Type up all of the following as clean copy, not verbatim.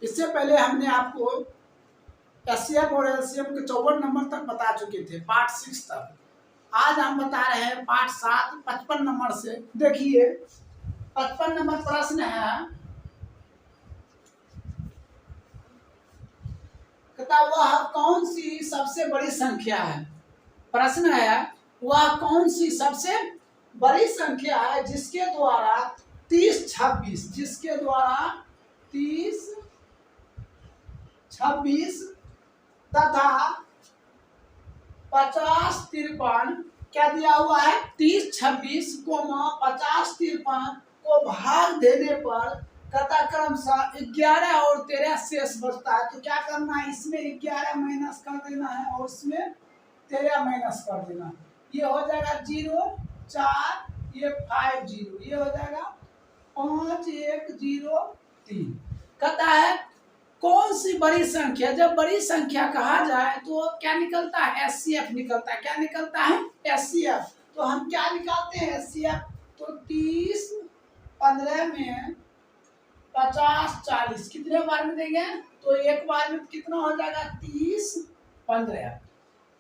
इससे पहले हमने आपको एचसीएफ और एलसीएम के 54 नंबर तक बता चुके थे, पार्ट 6 तक। आज हम बता रहे हैं पार्ट 7 55 नंबर से। देखिए 55 नंबर प्रश्न है, कहता वह कौन सी सबसे बड़ी संख्या है। प्रश्न है वह कौन सी सबसे बड़ी संख्या है जिसके द्वारा 30-26 जिसके द्वारा 30-26 तथा 50-53 क्या दिया हुआ है, 30-26 को 50-53 को भाग देने पर कथा क्रमशः 11 और 13 शेष बचता है। तो क्या करना है, इसमें 11 माइनस कर देना है और इसमें 13 माइनस कर देना है। ये हो जाएगा 0 4, ये 5 0, ये हो जाएगा 5 1 0 3। कहता है कौन सी बड़ी संख्या, जब बड़ी संख्या कहा जाए तो क्या निकलता है, एचसीएफ निकलता है। क्या निकलता है, एचसीएफ। तो हम क्या निकालते हैं, एचसीएफ। तो 30-15 में 50-40 कितने बार में देंगे, तो एक बार में कितना हो जाएगा 30-15,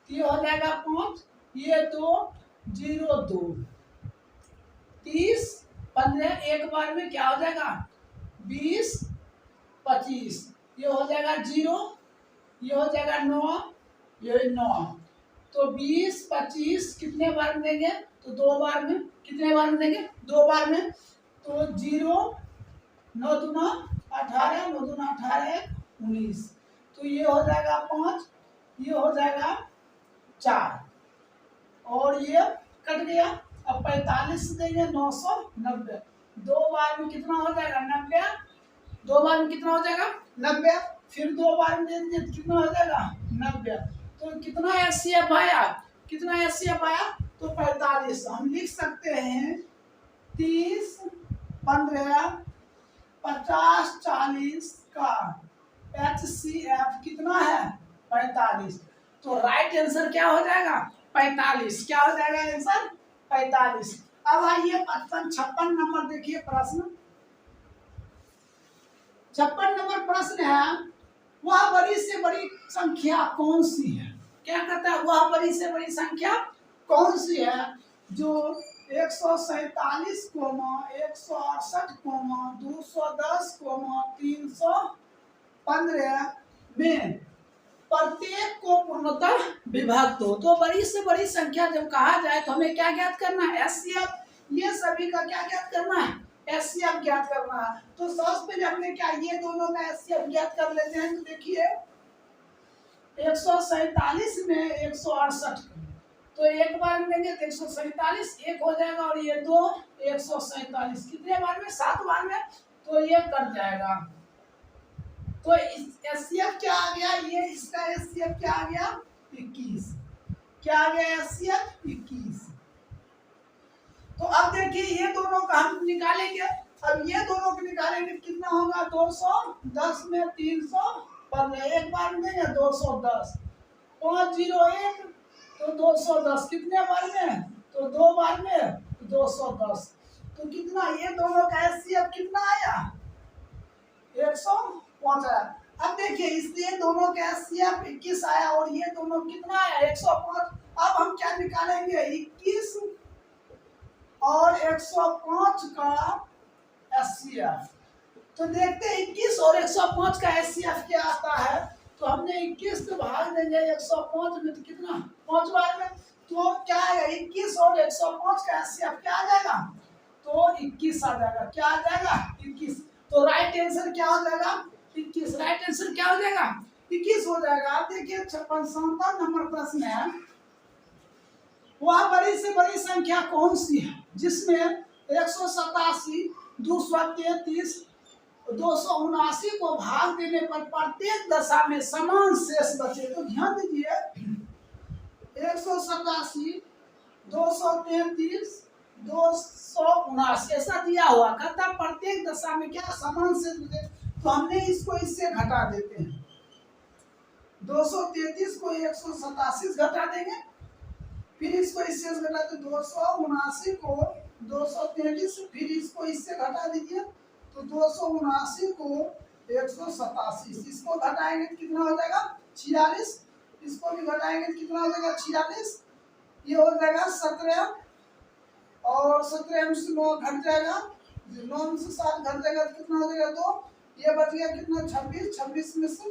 ये हो जाएगा 5, ये 2 0 2, 30-15 एक बार में क्या हो जाएगा 20-25, ये हो जाएगा 0, ये हो जाएगा 9, ये 9। तो 20-25 कितने बार में देंगे, तो 2 बार में। कितने बार में देंगे, 2 बार में। तो 0 9 दूना 18, 9 दूना 18 19, तो ये हो जाएगा 5, ये हो जाएगा 4 और ये कट गया। अब 45 देंगे 990, 2 बार में कितना हो जाएगा 90, 2 बार में कितना हो जाएगा 90, फिर 2 बार में देंगे कितना हो जाएगा 90। तो कितना एचसीएफ आया, कितना एचसीएफ आया, तो 45। हम लिख सकते हैं 30-15 50-40 का एचसीएफ कितना है 45। तो राइट आंसर क्या हो जाएगा 45। क्या हो जाएगा आंसर 45। अब आइए 56 नंबर देखिए प्रश्न। 56 नंबर प्रश्न है वह बड़ी से बड़ी संख्या कौन सी है। क्या कहता है, वह बड़ी से बड़ी संख्या कौन सी है जो 147, 168, 210, 315 में प्रत्येक को पूर्णतः विभक्त हो। तो बड़ी से बड़ी संख्या जब कहा जाए तो हमें क्या ज्ञात करना है, एचसीएफ। ये सभी का क्या ज्ञात करना है, एचसीएफ ज्ञात करना है। तो सबसे पहले हमने क्या, ये दोनों का एचसीएफ ज्ञात कर लेते हैं। तो देखिए 147 में 168, तो एक बार में देंगे तो 147 एक हो जाएगा और ये 2 147 कितने बार में, 7 बार में, तो ये कट जाएगा। तो एचसीएफ क्या आ गया, ये इसका एचसीएफ क्या आ गया 21। क्या आ गया एचसीएफ 21। तो अब देखिए ये दोनों का हम निकालेंगे। अब ये दोनों को निकालेंगे कितना होगा, 210 में 315, एक बार में देंगे 210, 501 तो 210 कितने बार में, तो 2 बार में, तो 210। तो कितना, ये दोनों का एचसीएफ कितना आया 105 आया। अब देखिए इसलिए दोनों का एचसीएफ 21 आया और ये दोनों कितना आया 105। अब हम क्या निकालेंगे, 21 और 105 का एचसीएफ। तो देखते हैं 21 और 105 का एचसीएफ क्या आता है। तो हमने 21 को भाग देंगे 105 में, तो कितना 5 बार में, तो क्या आएगा 21 और 105 का एचसीएफ क्या आ जाएगा, तो 21 आ जाएगा। क्या आ जाएगा 21। तो राइट आंसर क्या हो जाएगा 21। राइट आंसर क्या हो जाएगा 21 हो जाएगा। आप देखिए 57 नंबर प्रश्न है वह बड़ी से बड़ी संख्या कौन सी है जिसमें 187, 233, 279 को भाग देने पर प्रत्येक दशा में समान शेष बचे। तो ध्यान दीजिए 187, 233, 279 ऐसा दिया हुआ, कहता प्रत्येक दशा में क्या समान शेष बचे। तो हमने इसको इससे घटा देते हैं, 233 को 187 घटा देंगे, फिर इसको इससे घटा तो 279 को 233, फिर इसको इससे घटा दीजिए तो 279 को 187, इसको घटाएंगे तो कितना हो जाएगा 46, इसको भी घटाएंगे तो कितना हो जाएगा 46, ये हो जाएगा 17, और 17 में से 9 घट जाएगा, 9 में से 7 घट जाएगा तो कितना हो जाएगा 2, ये बच गया कितना 26, 26 में से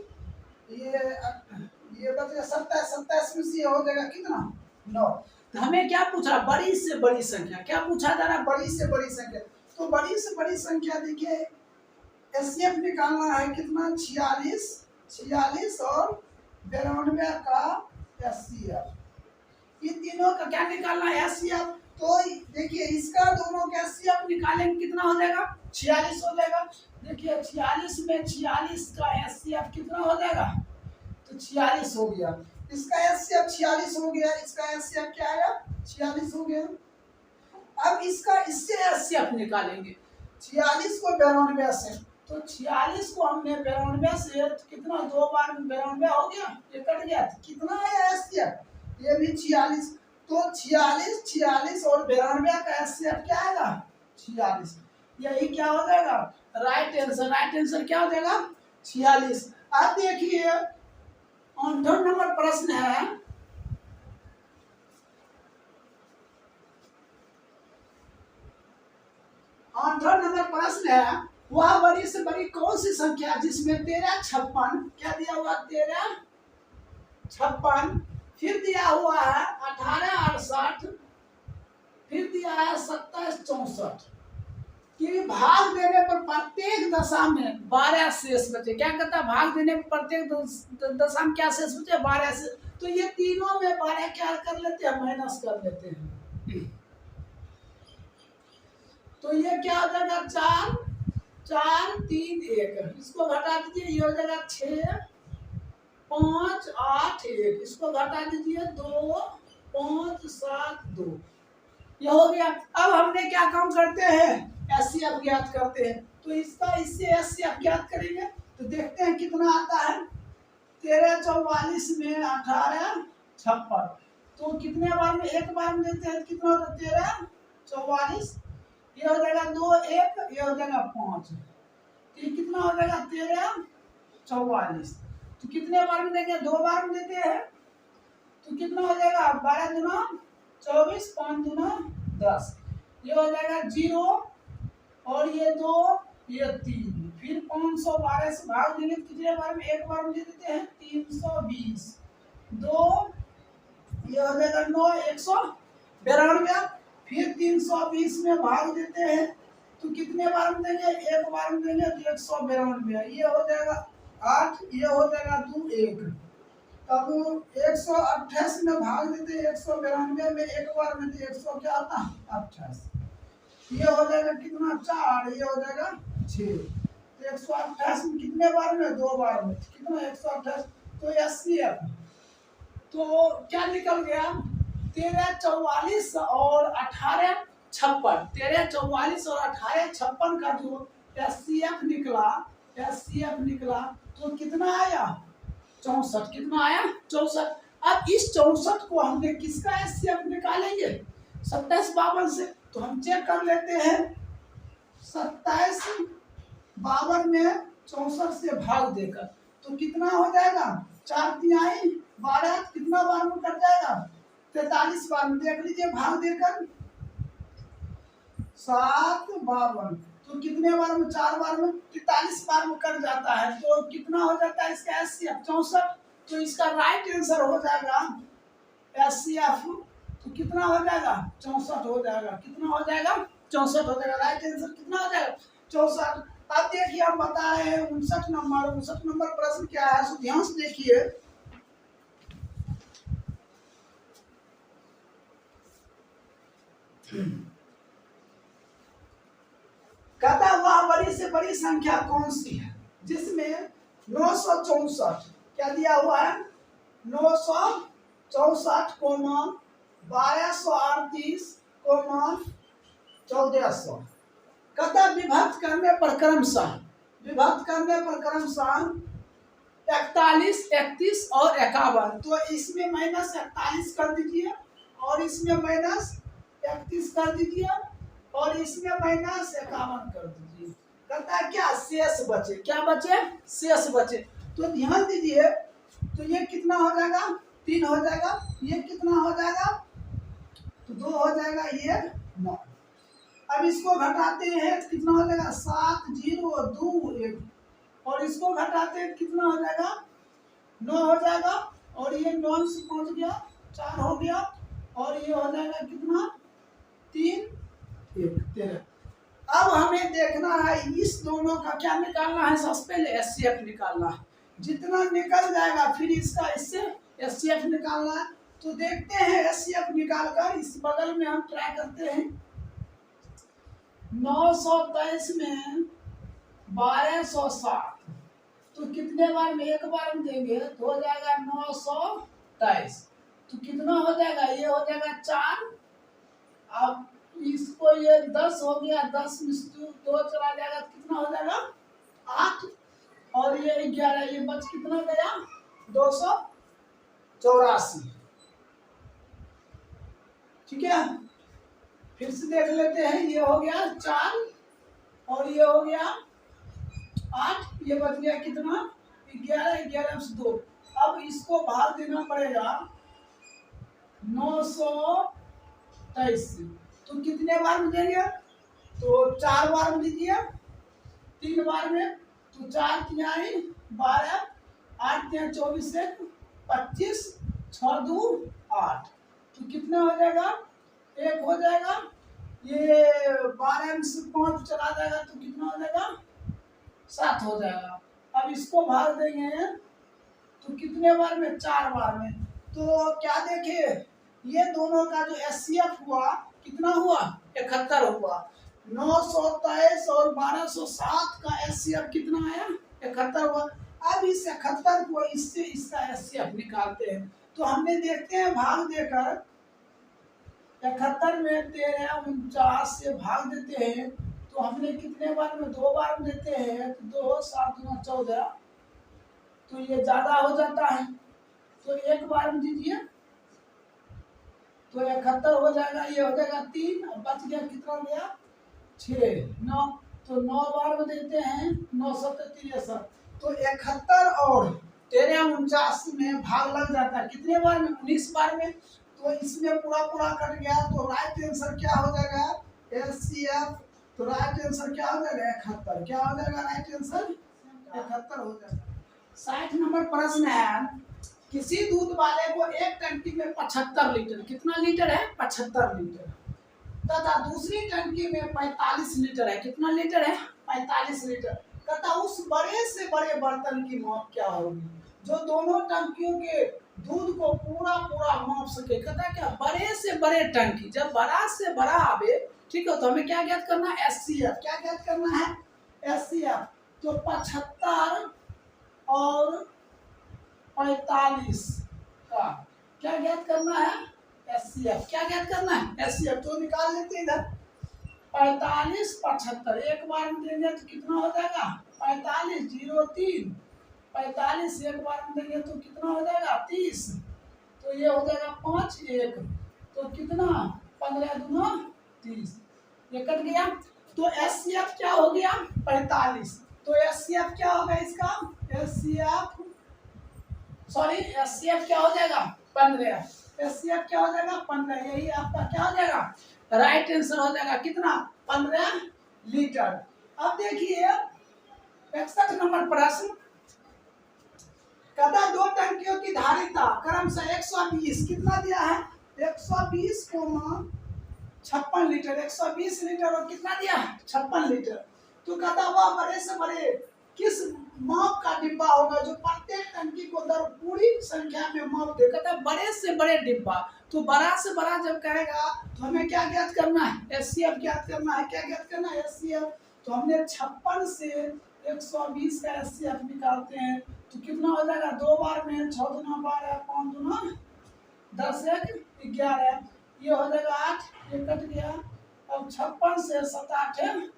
ये बच गया 27, 27 में से ये हो जाएगा कितना 9। तो हमें क्या पूछा, बड़ी से बड़ी संख्या, क्या पूछा जा रहा है, बड़ी से बड़ी संख्या। तो बड़ी से बड़ी संख्या देखिए एचसीएफ निकालना है कितना 46, 46 और 92 का एचसीएफ, ये तीनों का क्या निकालना है एचसीएफ। तो देखिए इसका दोनों का एचसीएफ निकालेंगे कितना हो जाएगा 46 हो जाएगा। देखिए 46 में 46 का एचसीएफ कितना हो जाएगा, तो 46 हो गया, इसका एचसीएफ 46 हो गया, इसका एचसीएफ क्या आया 46 हो गया। अब इसका इससे एचसीएफ निकालेंगे 46 को 92 से, तो 46 को हमने 92 से कितना 2 बार 92 हो गया, ये कट गया, कितना आया एचसीएफ, ये भी 46, तो 46, 46 और 92 का एचसीएफ क्या आएगा 46, यही क्या हो जाएगा राइट आंसर। राइट आंसर क्या हो जाएगा 46। अब देखिए 8 नंबर प्रश्न है, 8 नंबर प्रश्न है, वह बड़ी से बड़ी कौन सी संख्या जिसमें 13, 56 क्या दिया हुआ 13, 56, फिर दिया हुआ है 18, 68, फिर दिया है 27, 64 कि भाग देने पर प्रत्येक दशा में 12 शेष बचे। क्या कहता है, भाग देने पर प्रत्येक दशा में क्या शेष बचे 12 शेष। तो ये तीनों में 12 क्या कर लेते हैं माइनस कर लेते हैं, तो ये क्या हो जाएगा 4, 4, 3, 1, इसको घटा दीजिए, ये हो जाएगा 6, 5, 8, 1, इसको घटा दीजिए 2, 5, 7, 2, ये हो गया। अब हमने क्या काम करते हैं एचसीएफ ज्ञात करते हैं, तो इसका इससे एचसीएफ ज्ञात करेंगे, तो देखते हैं कितना आता है 13, 44 में 18, 56, तो कितने बार में, एक बार में देते हैं कितना होता है 13, 44, ये हो जाएगा 2, 1, ये हो जाएगा 5, ये कितना हो जाएगा 13, 44, तो कितने बार में देंगे 2 बार में देते हैं, तो कितना हो जाएगा 12 दूना 24, 5 दूना 10, ये हो जाएगा 0 और ये 2, ये 3, फिर 512 से भाग देंगे कितने बार में, एक बार में दे देते हैं 320, 2, ये हो जाएगा 9, 192, फिर 320 में भाग देते हैं, तो कितने बार में देंगे, एक बार में देंगे तो 192, ये हो जाएगा 8, ये हो जाएगा 2, 1, तब 128 में भाग देते हैं 192 में, एक बार में तो 100 क्या आता है 28, ये हो जाएगा कितना 4, ये हो जाएगा 6, तो 128 में कितने बार में 2 बार में, कितना 128, तो एचसीएफ तो क्या निकल गया 13, 44 और 18, 56, 13, 44 और 18, 56 का जो एचसीएफ निकला तो कितना आया 64, कितना आया 64। अब इस 64 को हमने किसका एचसीएफ निकालेंगे 27, 52 से, तो हम चेक कर लेते हैं 27, 52 में 64 से भाग देकर, तो कितना हो जाएगा 4 तिहाई 12, कितना बार में कट जाएगा 43 बार में, देख लीजिए भाग देकर 7, 52, तो कितने बार में 4 बार में 43 बार में कट जाता है, तो कितना हो जाता है इसका एचसीएफ 64, तो इसका राइट आंसर हो जाएगा एचसीएफ, तो कितना हो जाएगा 64 हो जाएगा, कितना हो जाएगा 64 हो जाएगा, राइट आंसर कितना हो जाएगा 64। अब देखिए हम बता रहे हैं 59 नंबर प्रश्न क्या है, सो ध्यान से देखिए, कहता हुआ बड़ी से बड़ी संख्या कौन सी है जिसमें 964 क्या दिया हुआ है 964, 1238, 1400, कहता विभक्त करने पर क्रमशः 41, 31 और 51, तो इसमें -41 कर दीजिए और इसमें -31 कर दीजिए और इसमें -51 कर दीजिए। कहता है क्या शेष बचे, क्या बचे, शेष बचे। तो ध्यान दीजिए, तो ये कितना हो जाएगा, 3 हो जाएगा, ये कितना हो जाएगा, तो 2 हो जाएगा, ये 9। अब इसको घटाते हैं कितना हो जाएगा, 7 0 2 1, और इसको घटाते हैं कितना हो जाएगा, 9 हो जाएगा, और ये 9 से पहुंच गया, 4 हो गया, और ये हो जाएगा कितना, 3 1 13। अब हमें देखना है इस दोनों का क्या निकालना है, सबसे पहले एचसीएफ निकालना है। जितना निकल जाएगा फिर इसका इससे एचसीएफ निकालना है। तो देखते हैं एचसीएफ निकालकर, इस बगल में हम ट्राई करते हैं। 923 में 1260, तो कितने बार में, एक बार में देंगे तो हो जाएगा 923, तो कितना हो जाएगा, ये हो जाएगा 4। अब इसको ये 10 हो गया, 10 में 2 चला जाएगा, कितना हो जाएगा 8, और ये 11, ये बच कितना गया 284। ठीक है, फिर से देख लेते हैं, ये हो गया 4 और ये हो गया 8, ये बच गया कितना 11, 11 से 2। अब इसको भाग देना पड़ेगा 923 से, तो कितने बार में देंगे, तो 4 बार में दीजिए, 3 बार में, तो 4 तिहाई 12, 8 तिहाई 24 से 25, 6 2 8, तो कितना हो जाएगा, 1 हो जाएगा, ये 12 में से 5 चला जाएगा, तो कितना हो जाएगा 7 हो जाएगा। अब इसको भाग देंगे तो कितने बार में, 4 बार में, तो क्या देखिए ये दोनों का जो एचसीएफ हुआ कितना हुआ, 71 हुआ। 923 और 1207 का एचसीएफ कितना आया, 71 हुआ। अब इस 71 को इससे इसका एचसीएफ निकालते हैं। तो हमने देखते हैं भाग देकर, 71 में 13 49 से भाग देते हैं, तो हमने कितने बार में, 2 बार में देते हैं, तो 2 7 गुना 14, तो ये ज्यादा हो जाता है, तो 1 बार में दीजिए, तो 71 हो जाएगा, ये हो जाएगा 3, और बच गया कितना गया 6 9, तो 9 बार में देते हैं, 9 7 63, तो 71 और 13 49 में भाग लग जाता है, कितने बार में, 19 बार में। तो इसमें पूरा पूरा कट गया, तो राइट आंसर क्या हो जाएगा, एचसीएफ, तो राइट आंसर क्या हो जाएगा 71, क्या हो जाएगा राइट आंसर 71 हो जाएगा। 60 नंबर प्रश्न है, किसी दूध वाले को एक टंकी में 75 लीटर, कितना लीटर है 75 लीटर, तथा दूसरी टंकी में 45 लीटर है, कितना लीटर है 45 लीटर, तथा उस बड़े से बड़े बर्तन की माप क्या होगी, जो दोनों टंकियों के दूध को पूरा पूरा माप सके। कहता क्या, बड़े से बड़े टंकी, जब बड़ा से बड़ा आवे, ठीक है, तो हमें क्या ज्ञात करना है, एचसीएफ, क्या ज्ञात करना है एचसीएफ। तो 75 और 45 का क्या ज्ञात करना है, एचसीएफ, क्या ज्ञात करना है एचसीएफ, तो निकाल लेते हैं इधर। 45 75 एक बार में देंगे तो कितना हो जाएगा 45 0 3, 45 एक बार में देंगे तो कितना हो जाएगा 30, तो ये हो जाएगा 5 1, तो कितना 15 दूना 30, ये कट गया। तो एचसीएफ क्या हो गया 45, तो एचसीएफ क्या होगा इसका, एचसीएफ सॉरी एचसीएफ क्या हो जाएगा 15, एचसीएफ क्या हो जाएगा 15, यही आपका क्या हो जाएगा राइट आंसर हो जाएगा, कितना 15 लीटर। अब देखिए 61 नंबर प्रश्न, कहता 2 टंकियों की धारिता क्रमशः 120, कितना दिया है 120 56 लीटर, 120 लीटर और कितना दिया है 56 लीटर। तो कहता वह बड़े से बड़े किस माप का डिब्बा होगा जो प्रत्येक टंकी को दर पूरी संख्या में माप दे। कहता बड़े से बड़े डिब्बा, तो बड़ा से बड़ा जब कहेगा तो हमें क्या ज्ञात करना है एचसीएफ ज्ञात करना है, क्या ज्ञात करना है एचसीएफ। तो हमने 56 से 120 का एचसीएफ निकालते हैं, तो कितना हो जाएगा 2 बार में 6 दूना 12 5 दूना 10 1 11, ये हो जाएगा 8, ये कट गया। अब 56 से 7 8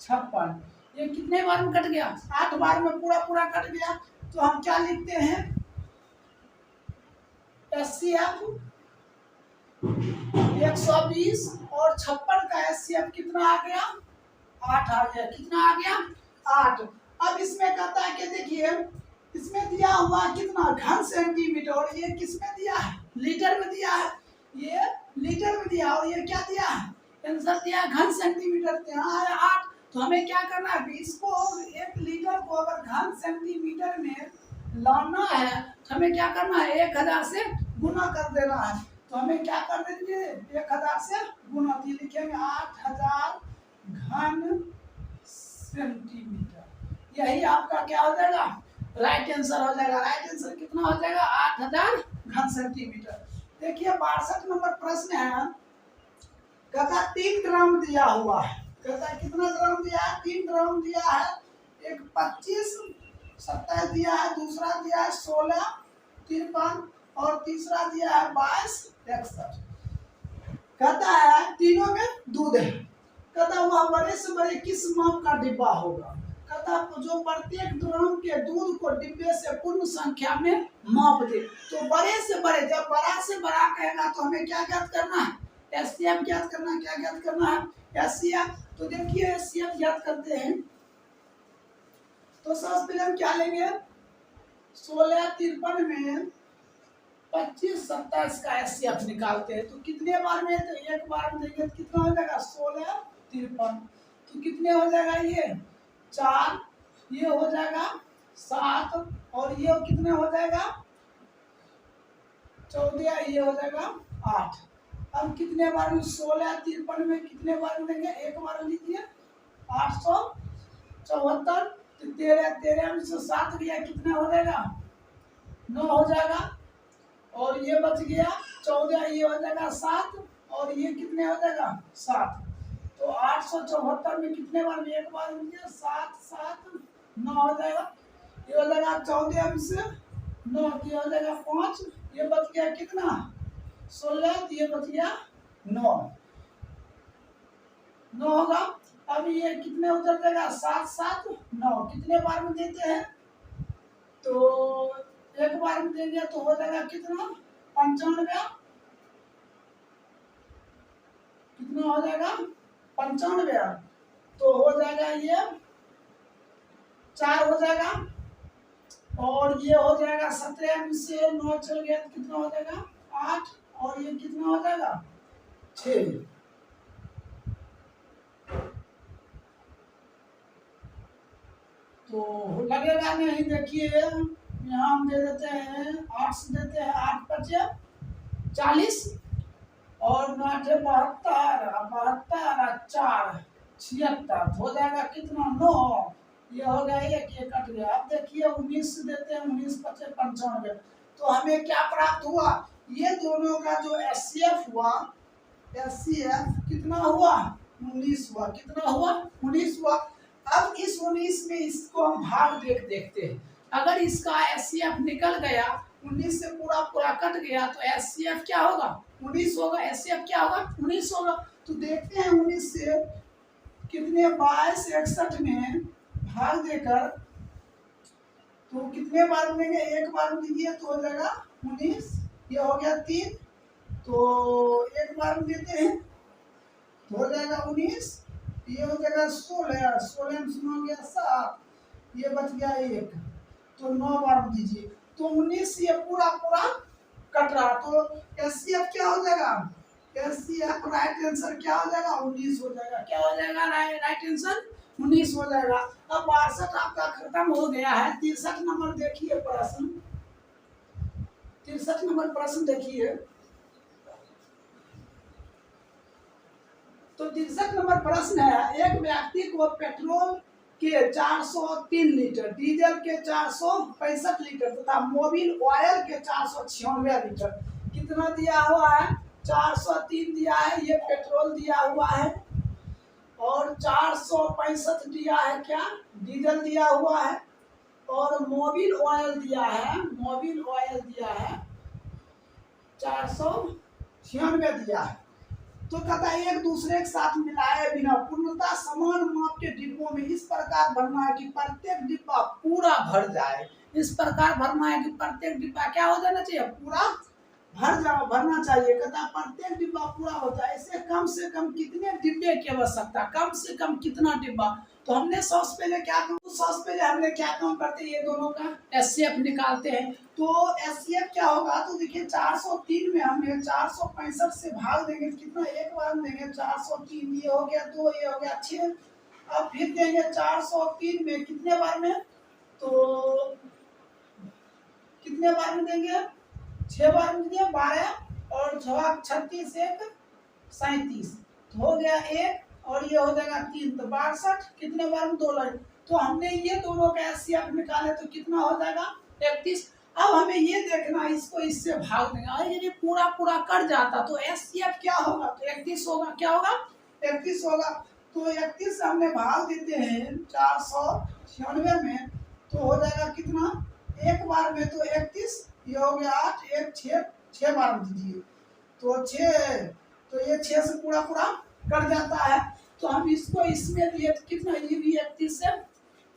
56, ये कितने बार में कट गया 8 बार में पूरा पूरा कट गया। तो हम क्या लिखते हैं एचसीएफ 120 और 56 का एचसीएफ कितना आ गया 8 आ गया। कितना आ गया? 8। अब इसमें कहता है कि देखिए इसमें दिया हुआ कितना घन सेंटीमीटर, और ये किसमें दिया है? लीटर में दिया है। ये लीटर में दिया और ये क्या दिया है? आंसर दिया घन सेंटीमीटर, यहाँ है 8। तो हमें क्या करना है? इसको 1 लीटर को अगर घन सेंटीमीटर में लाना है तो हमें क्या करना है? 1000 से गुना कर देना है। तो हमें क्या कर देंगे? 1000 से गुना, तो लिखेंगे 8000 घन सेंटीमीटर। यही आपका क्या हो जाएगा? राइट आंसर हो जाएगा। राइट आंसर कितना हो जाएगा? 8000 घन सेंटीमीटर। देखिए 62 नंबर प्रश्न है, कहता 3 ड्रम दिया हुआ है। कहता है कितना ड्रम दिया है? 3 ड्रम दिया है। एक 25 27 दिया है, दूसरा दिया है 16 53 और तीसरा दिया है 22 61। कहता है तीनों में दूध है। कहता वह बड़े से बड़े किस माप का डिब्बा होगा? कहता जो प्रत्येक ड्रम के दूध को डिब्बे से पूर्ण संख्या में माप दे। तो बड़े से बड़े, जब बड़ा से बड़ा कहेगा तो हमें क्या ज्ञात करना है? एससीएफ ज्ञात करना है। क्या ज्ञात करना है? एससीएफ। तो देखिए एससीएफ ज्ञात करते हैं तो सबसे पहले हम क्या लेंगे? 16 53 में 25 27 का एससीएफ निकालते हैं। तो कितने बार में? तो एक बार में देंगे तो कितना हो जाएगा? 16 53। तो कितने हो जाएगा? ये 4, ये हो जाएगा 7 और ये कितने हो जाएगा? 14, ये हो जाएगा 8। अब कितने बार में? 16 53 में कितने बार में देंगे? एक बार में लीजिए 874। 13 में से 7 गया, कितना हो जाएगा? 9 हो जाएगा। और ये बच गया 14, ये हो जाएगा 7 और ये कितने हो जाएगा? 7। तो 874 में कितने बार में? एक बार में 7 7 9 हो जाएगा। ये हो जाएगा 14 में से 9, ये हो जाएगा 5, ये बच गया कितना? 16, ये बच गया 9 होगा। अब ये कितने उतर जाएगा? 7 7 9। कितने बार में देते हैं? तो एक बार में देंगे तो हो जाएगा कितना? 95। कितना हो जाएगा? 95। तो हो जाएगा ये 4 हो जाएगा और ये हो जाएगा 17 में से 9 चल गया तो कितना हो जाएगा? 8 और ये कितना हो जाएगा? 6। तो लगेगा नहीं। देखिए यहाँ हम दे देते हैं 8 से देते हैं 8 5 40 और 9 72 72 4 76 हो जाएगा कितना? 9। ये हो गया, ये कट गया। अब देखिए 19 से देते हैं 19 5 95। तो हमें क्या प्राप्त हुआ? ये दोनों का जो एचसीएफ हुआ, एचसीएफ कितना हुआ? 19 हुआ। कितना हुआ? 19 हुआ। अब इस 19 में इसको हम भाग देखते हैं। अगर इसका एचसीएफ निकल गया 19 से पूरा पूरा कट गया तो एचसीएफ क्या होगा? 19 होगा। एचसीएफ क्या होगा? 19 होगा। तो देखते हैं 19 से कितने 22 61 में भाग देकर तो कितने बार में देंगे? एक बार में दीजिए तो हो जाएगा 19, ये हो गया 3। तो एक बार में देते हैं तो हो जाएगा 19, ये हो जाएगा 16 16 में 9 गया 7, ये बच गया 1। तो 9 बार में दीजिए तो 19 ये पूरा पूरा कट रहा। तो एचसीएफ क्या हो जाएगा? एचसीएफ राइट आंसर क्या हो जाएगा? 19 हो जाएगा। क्या हो जाएगा? राइट आंसर 19 हो जाएगा। अब 62 आपका खत्म हो गया है। 63 नंबर देखिए प्रश्न। 63 नंबर प्रश्न देखिए। तो 63 नंबर प्रश्न है, एक व्यक्ति को पेट्रोल के 403 लीटर, डीजल के 465 लीटर तथा मोबिल ऑयल के 496 लीटर कितना दिया हुआ है? 403 दिया है, ये पेट्रोल दिया हुआ है और 465 दिया है क्या? डीजल दिया हुआ है और मोबिल ऑयल दिया है, मोबिल ऑयल दिया है 496 दिया है। तो कहता है एक दूसरे के साथ मिलाए बिना पूर्णतः समान माप के डिब्बों में इस प्रकार भरना है कि प्रत्येक डिब्बा पूरा भर जाए। इस प्रकार भरना है कि प्रत्येक डिब्बा क्या हो जाना चाहिए? पूरा भरना चाहिए। कहता प्रत्येक डिब्बा पूरा होता है, इससे कम से कम कितने डिब्बे की आवश्यकता, कम से कम कितना डिब्बा। तो हमने सबसे पहले क्या काम करते हैं, ये दोनों का एचसीएफ निकालते हैं। तो एचसीएफ क्या होगा, तो देखिए 403 में हमने 465 से भाग देंगे, कितना एक बार में देंगे 403, ये हो गया 2, ये हो गया 6। अब फिर देंगे 403 में कितने बार में, तो कितने बार में देंगे, 6 बार में दिया 12 और 36 एक 37, तो हो गया 1 और ये हो जाएगा 3, तो 62 कितने बार में 2 लाइन। तो हमने ये दोनों का एचसीएफ निकाले तो कितना हो जाएगा 31। अब हमें ये देखना, इसको इससे भाग देना, ये पूरा पूरा कट जाता तो एचसीएफ क्या होगा, तो 31 होगा। क्या होगा, 31 होगा। तो 31 से हमने भाग देते हैं 496 में, तो हो जाएगा कितना, एक बार में तो 31, ये हो गया 8, 1 6 बार में दीजिए तो 6, तो ये 6 से पूरा पूरा कट जाता है। तो हम इसको इसमें दिए तो कितना, ये भी 31 से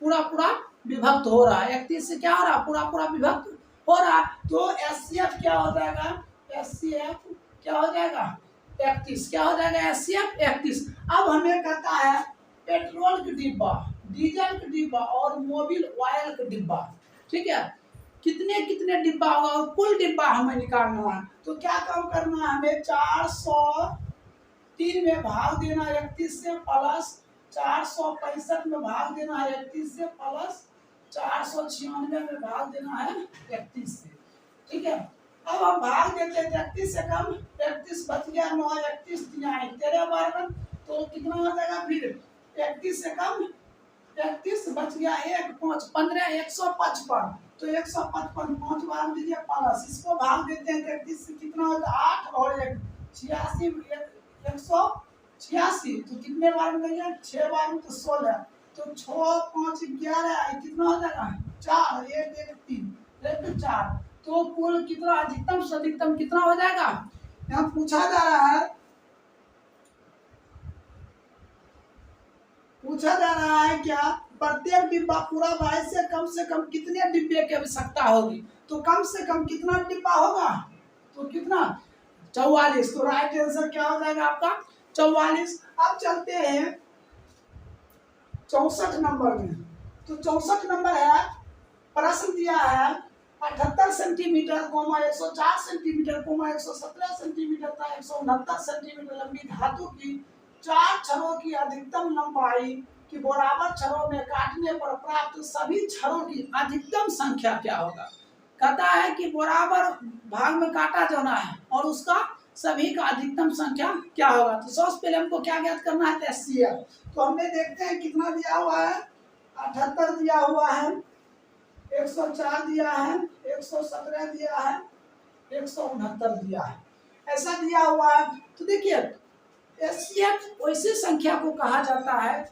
पूरा पूरा विभक्त हो रहा है, 31 से क्या हो रहा है, पूरा पूरा विभक्त हो रहा है। तो एचसीएफ क्या हो जाएगा, एचसीएफ क्या हो जाएगा 31, क्या हो जाएगा एचसीएफ 31। अब हमें कहता है पेट्रोल का डिब्बा, डीजल का डिब्बा और मोबिल ऑयल का डिब्बा, ठीक है, कितने कितने डिब्बा होगा और कुल डिब्बा हमें निकालना है। तो क्या काम करना है, हमें 403 में भाग देना है 31 से, प्लस 465 में भाग देना है 31 से, प्लस 496 में भाग देना है 31 से, ठीक है। अब हम भाग देते हैं 31 से कम, 31 बच गया 9, 31 13 बार में, तो कितना हो जाएगा फिर 31 से कम, 31 बच गया 1 5 15 155, तो 155 5 बार दीजिए प्लस, इसको भाग देते हैं 33 से, कितना होता है 8 और 1 86, 186, तो कितने बार में देंगे 6 बार में, तो 16, तो 6 5 11 कितना हो जाएगा 4, 1 1 3 1 4, तो कुल कितना अधिकतम से अधिकतम कितना हो जाएगा। यहाँ पूछा जा रहा है क्या, प्रत्येक डिब्बा पूरा भाई से कम कितने डिब्बे की आवश्यकता होगी। तो कम से कम कितना डिब्बा होगा, तो कितना 44, तो राइट आंसर क्या हो जाएगा आपका 44। अब चलते हैं 64 नंबर में। तो 64 नंबर है, प्रश्न दिया है 78 सेंटीमीटर 104 सेंटीमीटर 117 सेंटीमीटर तथा 169 सेंटीमीटर लंबी धातु की 4 छड़ों की अधिकतम लंबाई कि बराबर छड़ों में काटने पर प्राप्त सभी छड़ों की अधिकतम संख्या क्या होगा। कहता है कि बराबर भाग में काटा जाना है और उसका सभी का अधिकतम संख्या क्या होगा। तो सबसे पहले हमको क्या ज्ञात करना है, एचसीएफ। तो हमने देखते हैं कितना दिया हुआ है, 78 दिया हुआ है, 104 दिया है, 117 दिया है, 169 दिया है, ऐसा दिया हुआ है। तो देखिए एचसीएफ वैसे संख्या को कहा जाता है,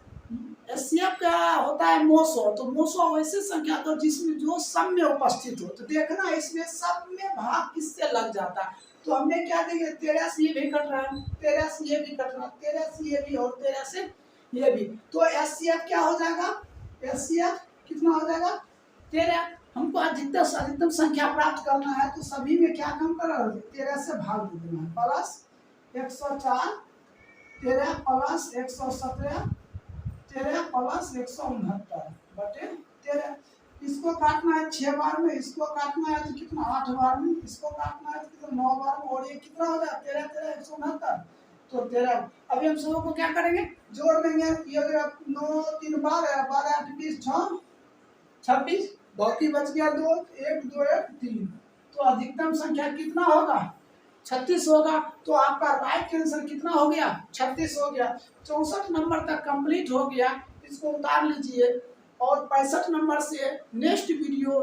एचसीएफ का होता है मोसो, तो मोसो वैसे संख्या तो जिसमें जो सब में उपस्थित हो। तो देखना इसमें सब में भाग किससे लग जाता है। तो हमने क्या देंगे 13 से ये भी कट रहा है, 13 से ये भी कट रहा है, 13 से ये भी और 13 से ये भी। तो एचसीएफ क्या हो जाएगा, एचसीएफ कितना हो जाएगा 13। हमको अधिकतम से अधिकतम संख्या प्राप्त करना है, तो सभी में क्या कम कर रहा है 13 से भाग दे देना है, प्लस 104 13 प्लस 117 13 प्लस 169 बटे 13। इसको काटना है 6 बार में, इसको काटना है तो कितना 8 बार में, इसको काटना है तो कितना 9 बार में, और ये कितना हो जाए 13 13 169, तो 13। अभी हम सबको क्या करेंगे जोड़ देंगे, ये 9 3 12 12 8 20 6 26, बाकी बच गया 2 1 2 1 3, तो अधिकतम संख्या कितना होगा 36 होगा। तो आपका राइट आंसर कितना हो गया 36 हो गया। 64 नंबर तक कंप्लीट हो गया, इसको उतार लीजिए और 65 नंबर से नेक्स्ट वीडियो